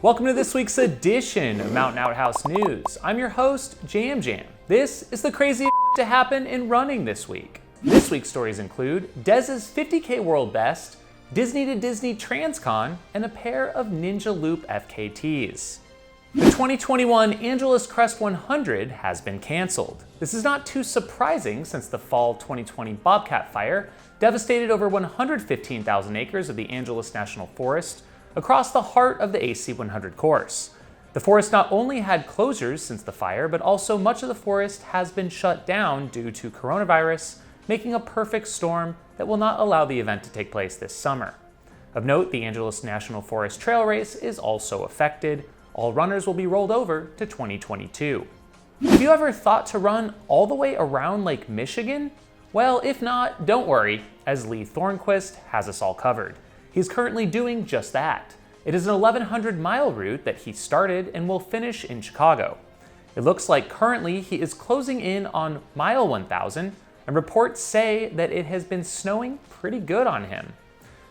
Welcome to this week's edition of Mountain Outhouse News. I'm your host, Jam. This is the craziest to happen in running this week. This week's stories include Dez's 50K world best, Disney to Disney Transcon, and a pair of Ninja Loop FKTs. The 2021 Angelus Crest 100 has been canceled. This is not too surprising since the fall 2020 Bobcat fire devastated over 115,000 acres of the Angelus National Forest across the heart of the AC 100 course. The forest not only had closures since the fire, but also much of the forest has been shut down due to coronavirus, making a perfect storm that will not allow the event to take place this summer. Of note, the Angelus National Forest Trail Race is also affected. All runners will be rolled over to 2022. Have you ever thought to run all the way around Lake Michigan? Well, if not, don't worry, as Lee Thornquist has us all covered. He's currently doing just that. It is an 1,100-mile route that he started and will finish in Chicago. It looks like currently he is closing in on mile 1,000, and reports say that it has been snowing pretty good on him.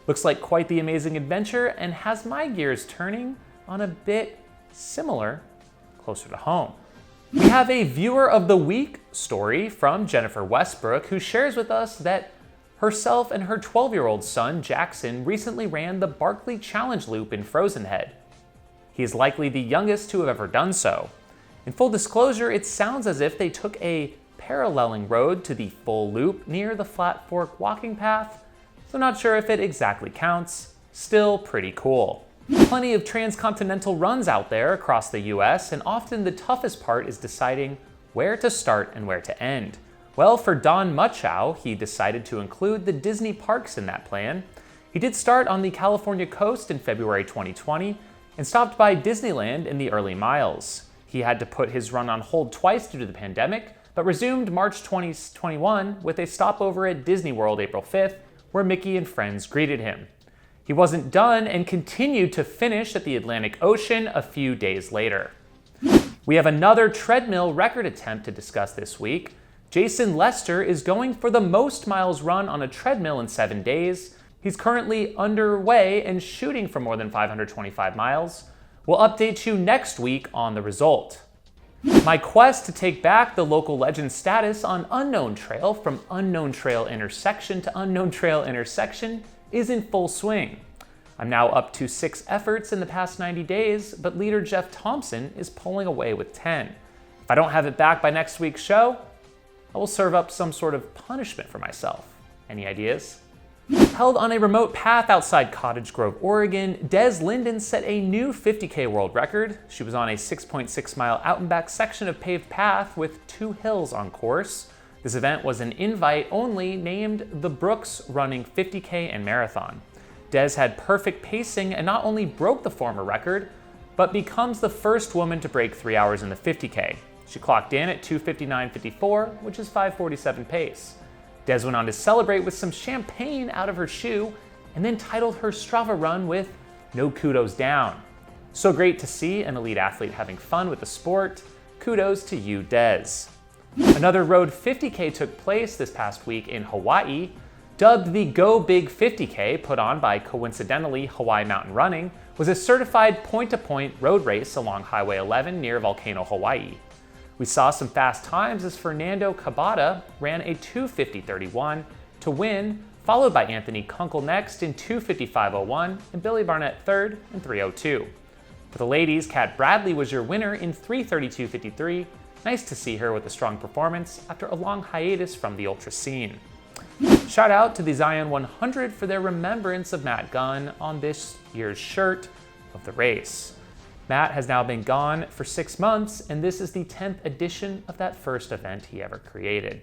Looks like quite the amazing adventure and has my gears turning on a bit similar closer to home. We have a Viewer of the Week story from Jennifer Westbrook, who shares with us that herself and her 12-year-old son, Jackson, recently ran the Barkley Challenge Loop in Frozen Head. He is likely the youngest to have ever done so. In full disclosure, it sounds as if they took a paralleling road to the full loop near the Flat Fork walking path, so not sure if it exactly counts. Still pretty cool. Plenty of transcontinental runs out there across the US, and often the toughest part is deciding where to start and where to end. Well, for Don Muchow, he decided to include the Disney parks in that plan. He did start on the California coast in February 2020 and stopped by Disneyland in the early miles. He had to put his run on hold twice due to the pandemic, but resumed March 2021 with a stopover at Disney World April 5th, where Mickey and friends greeted him. He wasn't done and continued to finish at the Atlantic Ocean a few days later. We have another treadmill record attempt to discuss this week. Jason Lester is going for the most miles run on a treadmill in 7 days. He's currently underway and shooting for more than 525 miles. We'll update you next week on the result. My quest to take back the local legend status on Unknown Trail from Unknown Trail intersection to Unknown Trail intersection is in full swing. I'm now up to 6 efforts in the past 90 days, but leader Jeff Thompson is pulling away with 10. If I don't have it back by next week's show, I will serve up some sort of punishment for myself. Any ideas? Held on a remote path outside Cottage Grove, Oregon, Dez Linden set a new 50K world record. She was on a 6.6-mile out and back section of paved path with 2 hills on course. This event was an invite only, named the Brooks Running 50K and Marathon. Dez had perfect pacing and not only broke the former record, but becomes the first woman to break 3 hours in the 50K. She clocked in at 2:59.54, which is 5:47 pace. Dez went on to celebrate with some champagne out of her shoe and then titled her Strava run with "No kudos down." So great to see an elite athlete having fun with the sport. Kudos to you, Dez. Another road 50K took place this past week in Hawaii. Dubbed the Go Big 50K, put on by coincidentally Hawaii Mountain Running, was a certified point-to-point road race along Highway 11 near Volcano, Hawaii. We saw some fast times as Fernando Cabada ran a 2:50.31 to win, followed by Anthony Kunkel next in 2:55.01 and Billy Barnett third in 3:02. For the ladies, Kat Bradley was your winner in 3:32.53. Nice to see her with a strong performance after a long hiatus from the ultra scene. Shout out to the Zion 100 for their remembrance of Matt Gunn on this year's shirt of the race. Matt has now been gone for 6 months, and this is the 10th edition of that first event he ever created.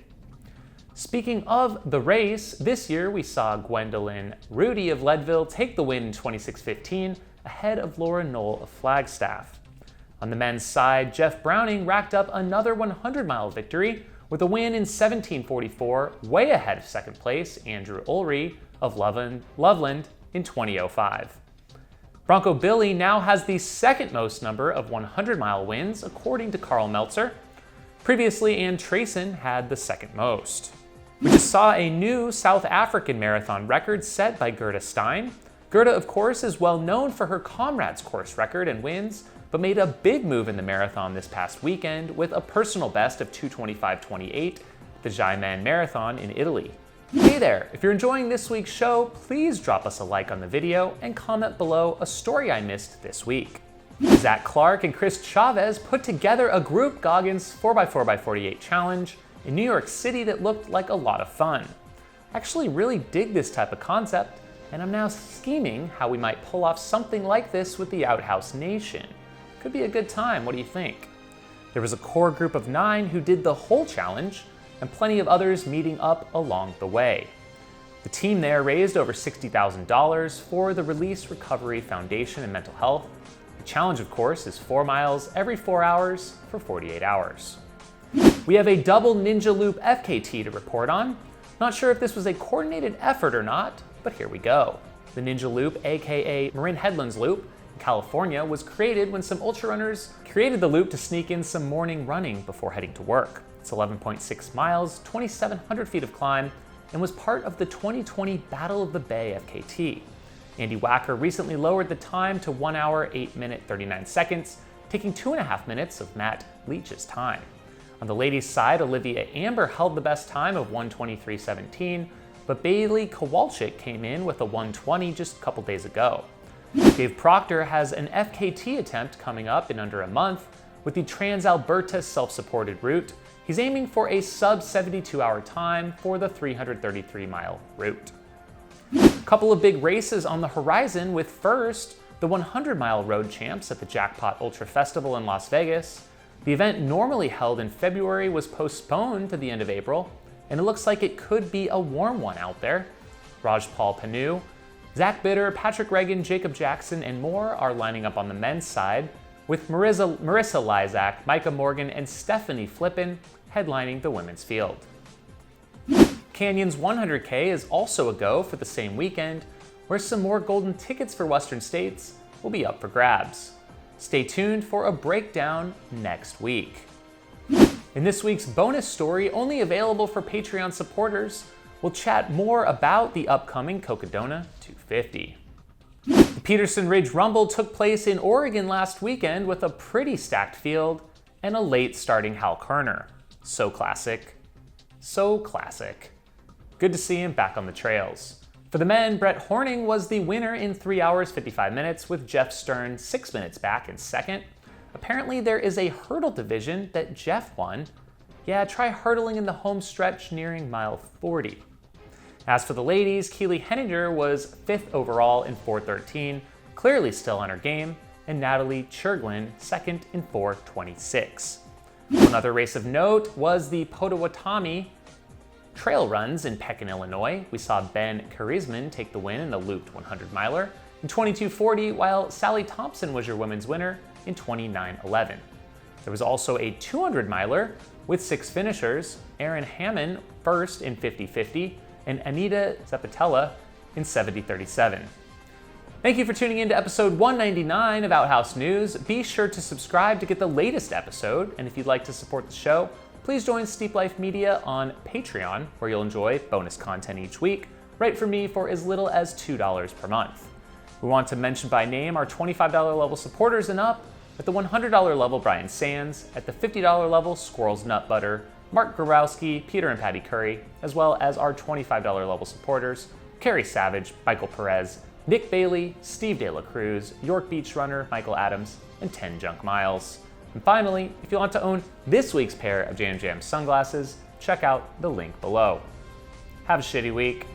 Speaking of the race, this year we saw Gwendolyn Rudy of Leadville take the win in 26:15 ahead of Laura Knoll of Flagstaff. On the men's side, Jeff Browning racked up another 100-mile victory with a win in 17:44, way ahead of second place Andrew Ulrey of Loveland in 20:05. Bronco Billy now has the second most number of 100-mile wins, according to Carl Meltzer. Previously, Ann Trayson had the second most. We just saw a new South African marathon record set by Gerda Stein. Gerda, of course, is well known for her comrades course record and wins, but made a big move in the marathon this past weekend with a personal best of 2:25:28, the Jamil Marathon in Italy. Hey there, if you're enjoying this week's show, please drop us a like on the video and comment below a story I missed this week. Zach Clark and Chris Chavez put together a group Goggins 4x4x48 challenge in New York City that looked like a lot of fun. I actually really dig this type of concept, and I'm now scheming how we might pull off something like this with the Outhouse Nation. Could be a good time, what do you think? There was a core group of 9 who did the whole challenge, and plenty of others meeting up along the way. The team there raised over $60,000 for the Release Recovery Foundation and Mental Health. The challenge, of course, is 4 miles every 4 hours for 48 hours. We have a double Ninja Loop FKT to report on. Not sure if this was a coordinated effort or not, but here we go. The Ninja Loop, aka Marin Headlands Loop, in California, was created when some ultra runners created the loop to sneak in some morning running before heading to work. It's 11.6 miles, 2,700 feet of climb, and was part of the 2020 Battle of the Bay FKT. Andy Wacker recently lowered the time to 1 hour, 8 minutes, 39 seconds, taking 2.5 minutes of Matt Leach's time. On the ladies' side, Olivia Amber held the best time of 1:23:17, but Bailey Kowalczyk came in with a 1:20 just a couple days ago. Dave Proctor has an FKT attempt coming up in under a month with the Trans-Alberta self-supported route. He's aiming for a sub-72-hour time for the 333-mile route. A couple of big races on the horizon, with first, the 100-mile road champs at the Jackpot Ultra Festival in Las Vegas. The event, normally held in February, was postponed to the end of April, and it looks like it could be a warm one out there. Rajpal Panu, Zach Bitter, Patrick Reagan, Jacob Jackson, and more are lining up on the men's side, with Marissa Lysak, Micah Morgan, and Stephanie Flippin headlining the women's field. Canyon's 100K is also a go for the same weekend, where some more golden tickets for Western states will be up for grabs. Stay tuned for a breakdown next week. In this week's bonus story, only available for Patreon supporters, we'll chat more about the upcoming Cocodona 250. The Peterson Ridge Rumble took place in Oregon last weekend with a pretty stacked field and a late starting Hal Kerner. So classic. So classic. Good to see him back on the trails. For the men, Brett Horning was the winner in 3 hours 55 minutes, with Jeff Stern 6 minutes back in second. Apparently there is a hurdle division that Jeff won. Yeah, try hurdling in the home stretch nearing mile 40. As for the ladies, Keely Henninger was 5th overall in 4:13, clearly still on her game, and Natalie Churglin 2nd in 4:26. Another race of note was the Potowatomi trail runs in Pekin, Illinois. We saw Ben Charisman take the win in the looped 100-miler in 22:40, while Sally Thompson was your women's winner in 29:11. There was also a 200-miler with 6 finishers, Erin Hammond first in 50:50, and Anita Zapatella in 70:37. Thank you for tuning in to episode 199 of Outhouse News. Be sure to subscribe to get the latest episode, and if you'd like to support the show, please join Steep Life Media on Patreon, where you'll enjoy bonus content each week, right from me for as little as $2 per month. We want to mention by name our $25 level supporters and up. At the $100 level, Brian Sands. At the $50 level, Squirrels Nut Butter, Mark Gorowski, Peter and Patty Curry, as well as our $25 level supporters, Carrie Savage, Michael Perez, Nick Bailey, Steve De La Cruz, York Beach Runner, Michael Adams, and 10 Junk Miles. And finally, if you want to own this week's pair of Jam Jam sunglasses, check out the link below. Have a shitty week.